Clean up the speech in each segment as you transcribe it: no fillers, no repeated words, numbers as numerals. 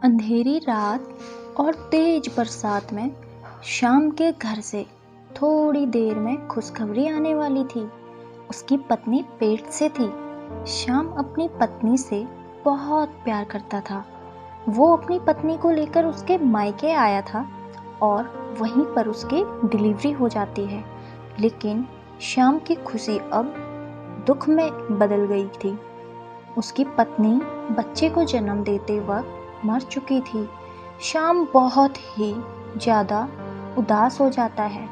अंधेरी रात और तेज बरसात में श्याम के घर से थोड़ी देर में खुशखबरी आने वाली थी। उसकी पत्नी पेट से थी। श्याम अपनी पत्नी से बहुत प्यार करता था। वो अपनी पत्नी को लेकर उसके मायके आया था और वहीं पर उसकी डिलीवरी हो जाती है। लेकिन श्याम की खुशी अब दुख में बदल गई थी। उसकी पत्नी बच्चे को जन्म देते वक्त मर चुकी थी। श्याम बहुत ही ज़्यादा उदास हो जाता है।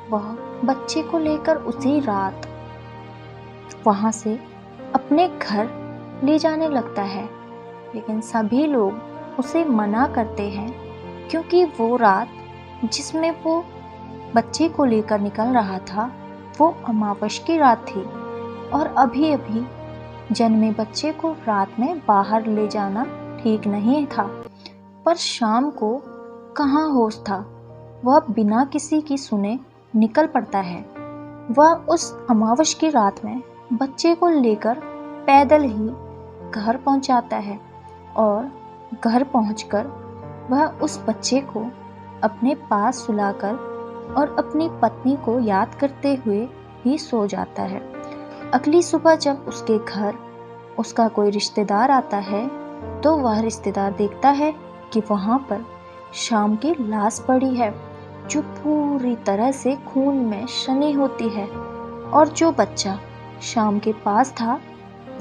वह बच्चे को लेकर उसी रात वहाँ से अपने घर ले जाने लगता है, लेकिन सभी लोग उसे मना करते हैं क्योंकि वो रात जिसमें वो बच्चे को लेकर निकल रहा था वो अमावस की रात थी और अभी अभी जन्मे बच्चे को रात में बाहर ले जाना ठीक नहीं था। पर श्याम को कहाँ होश था। वह बिना किसी की सुने निकल पड़ता है। वह उस अमावस की रात में बच्चे को लेकर पैदल ही घर पहुंच जाता है और घर पहुंचकर वह उस बच्चे को अपने पास सुलाकर और अपनी पत्नी को याद करते हुए ही सो जाता है। अगली सुबह जब उसके घर उसका कोई रिश्तेदार आता है तो वह रिश्तेदार देखता है कि वहाँ पर श्याम की लाश पड़ी है, जो पूरी तरह से खून में सनी होती है, और जो बच्चा श्याम के पास था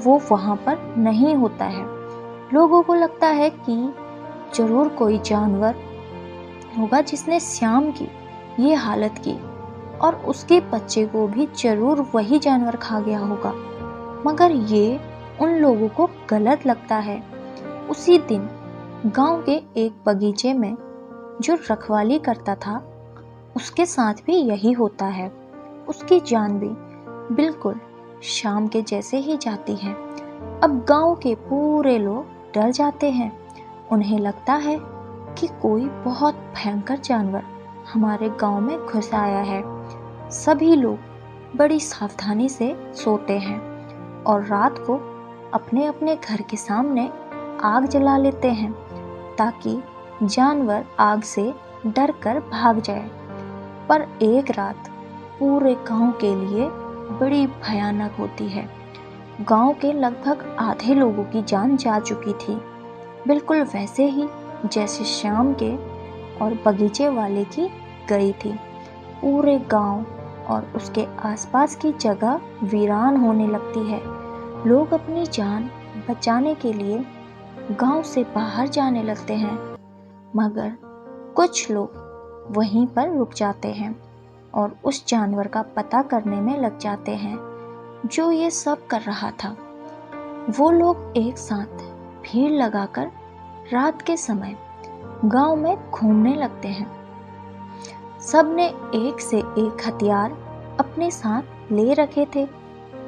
वो वहाँ पर नहीं होता है। लोगों को लगता है कि जरूर कोई जानवर होगा जिसने श्याम की ये हालत की और उसके बच्चे को भी जरूर वही जानवर खा गया होगा, मगर ये उन लोगों को गलत लगता है। उसी दिन गांव के एक बगीचे में जो रखवाली करता था उसके साथ भी यही होता है। उसकी जान भी बिल्कुल श्याम के जैसे ही जाती है। अब गांव के पूरे लोग डर जाते हैं। उन्हें लगता है कि कोई बहुत भयंकर जानवर हमारे गांव में घुस आया है। सभी लोग बड़ी सावधानी से सोते हैं और रात को अपने अपने घर के सामने आग जला लेते हैं ताकि जानवर आग से डर कर भाग जाए। पर एक रात पूरे गांव के लिए बड़ी भयानक होती है। गांव के लगभग आधे लोगों की जान जा चुकी थी, बिल्कुल वैसे ही जैसे श्याम के और बगीचे वाले की गई थी। पूरे गांव और उसके आसपास की जगह वीरान होने लगती है। लोग अपनी जान बचाने के लिए गांव से बाहर जाने लगते हैं, मगर कुछ लोग वहीं पर रुक जाते हैं और उस जानवर का पता करने में लग जाते हैं जो ये सब कर रहा था। वो लोग एक साथ भीड़ लगाकर रात के समय गांव में घूमने लगते हैं। सब ने एक से एक हथियार अपने साथ ले रखे थे।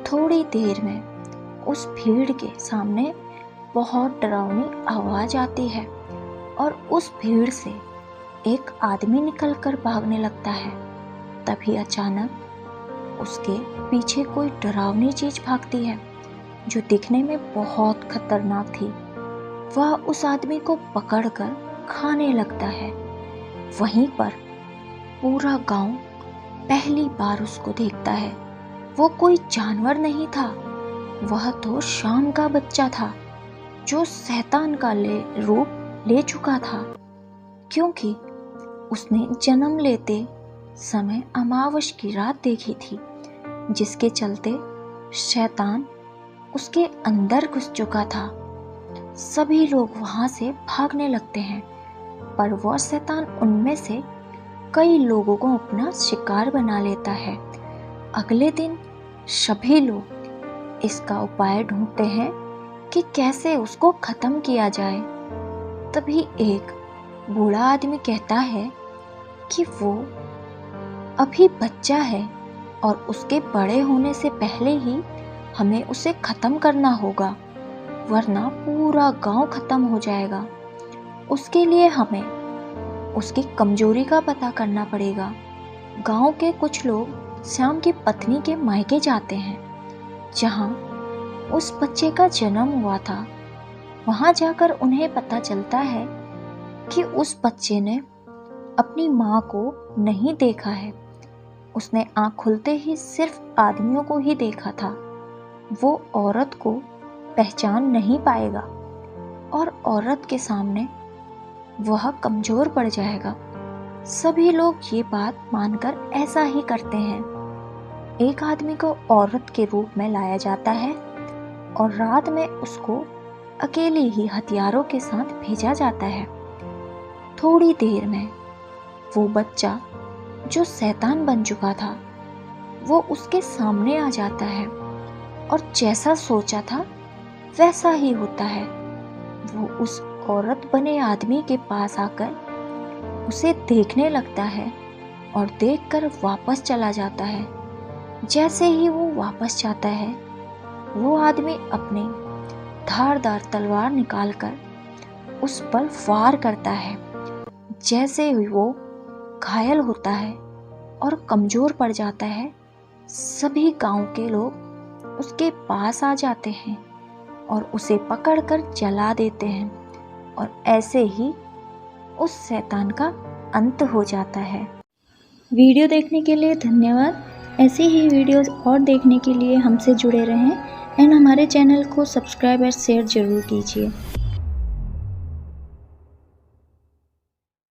थोड़ी देर में उस भीड़ के सामने बहुत डरावनी आवाज आती है और उस भीड़ से एक आदमी निकलकर भागने लगता है। तभी अचानक उसके पीछे कोई डरावनी चीज भागती है जो दिखने में बहुत खतरनाक थी। वह उस आदमी को पकड़कर खाने लगता है। वहीं पर पूरा गांव पहली बार उसको देखता है। वो कोई जानवर नहीं था, वह तो श्याम का बच्चा था जो शैतान का रूप ले चुका था, क्योंकि उसने जन्म लेते समय अमावस की रात देखी थी, जिसके चलते शैतान उसके अंदर घुस चुका था। सभी लोग वहां से भागने लगते हैं, पर वह शैतान उनमें से कई लोगों को अपना शिकार बना लेता है। अगले दिन सभी लोग इसका उपाय ढूंढते हैं कि कैसे उसको खत्म किया जाए। तभी एक बूढ़ा आदमी कहता है कि वो अभी बच्चा है और उसके बड़े होने से पहले ही हमें उसे खत्म करना होगा, वरना पूरा गांव खत्म हो जाएगा। उसके लिए हमें उसकी कमजोरी का पता करना पड़ेगा। गांव के कुछ लोग श्याम की पत्नी के मायके जाते हैं जहां उस बच्चे का जन्म हुआ था। वहां जाकर उन्हें पता चलता है कि उस बच्चे ने अपनी माँ को नहीं देखा है। उसने आँख खुलते ही सिर्फ आदमियों को ही देखा था। वो औरत को पहचान नहीं पाएगा और औरत के सामने वह कमज़ोर पड़ जाएगा। सभी लोग ये बात मानकर ऐसा ही करते हैं। एक आदमी को औरत के रूप में लाया जाता है और रात में उसको अकेले ही हथियारों के साथ भेजा जाता है। थोड़ी देर में वो बच्चा जो शैतान बन चुका था वो उसके सामने आ जाता है और जैसा सोचा था वैसा ही होता है। वो उस औरत बने आदमी के पास आकर उसे देखने लगता है और देखकर वापस चला जाता है। जैसे ही वो वापस जाता है वो आदमी अपनी धारदार तलवार निकालकर उस पर वार करता है। जैसे ही वो घायल होता है और कमज़ोर पड़ जाता है, सभी गांव के लोग उसके पास आ जाते हैं और उसे पकड़कर जला देते हैं और ऐसे ही उस शैतान का अंत हो जाता है। वीडियो देखने के लिए धन्यवाद। ऐसी ही वीडियोस और देखने के लिए हमसे जुड़े रहें एंड हमारे चैनल को सब्सक्राइब और शेयर ज़रूर कीजिए।